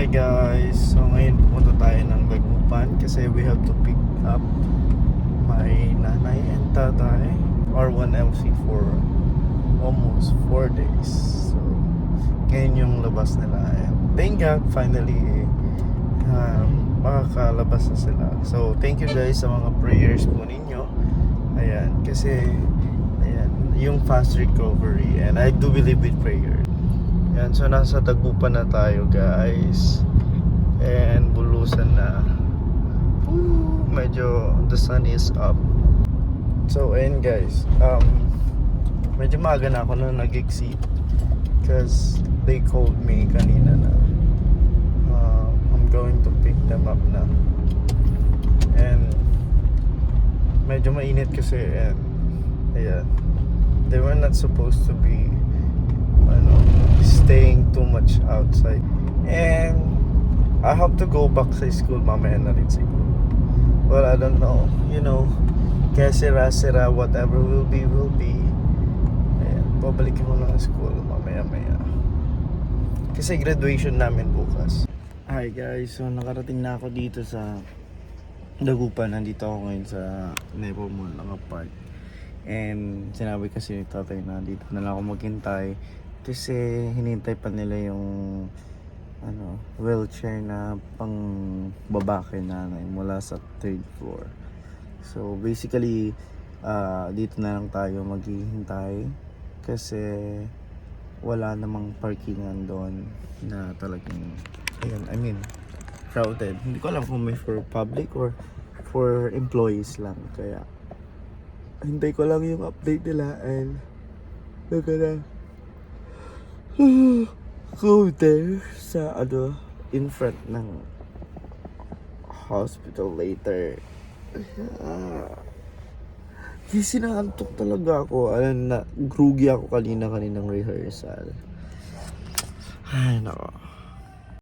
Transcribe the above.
Hi guys, so ngayon pupunta tayo ng Dagupan kasi we have to pick up my nanay and tatay R1MC for almost 4 days. So ngayon yung labas nila. Thank God finally makakalabas na sila. So thank you guys sa mga prayers po ninyo. Ayan, kasi ayan, yung fast recovery, and I do believe with prayer. Ayan, so nasa Dagupan na tayo guys, and bulusan na. Medyo the sun is up. So ayan guys, medyo maaga na ako na nag-exit because they called me kanina na I'm going to pick them up na, and medyo mainit kasi, and ayan, they were not supposed to be staying too much outside, and I have to go back sa school mamaya na rin siguro. Well, I don't know, kaya sira-sira, whatever will be. Ayan, pabalikin mo lang ang school mamaya kasi graduation namin bukas. Hi guys, so nakarating na ako dito sa Dagupan. Nandito ako ngayon sa Nepo Mall, naka-park, and sinabi kasi ni tatay na dito na lang ako maghintay kasi hinintay pa nila yung wheelchair na pang baba kay nanay mula sa 3rd floor. So basically dito na lang tayo maghihintay kasi wala namang parkingan doon na talagang crowded. Hindi ko alam kung may for public or for employees lang, kaya hintay ko lang yung update nila, and we're gonna go there sa in front ng hospital later. Kasi naantok talaga ako. Groggy ako kaninang rehearsal. Ay nako.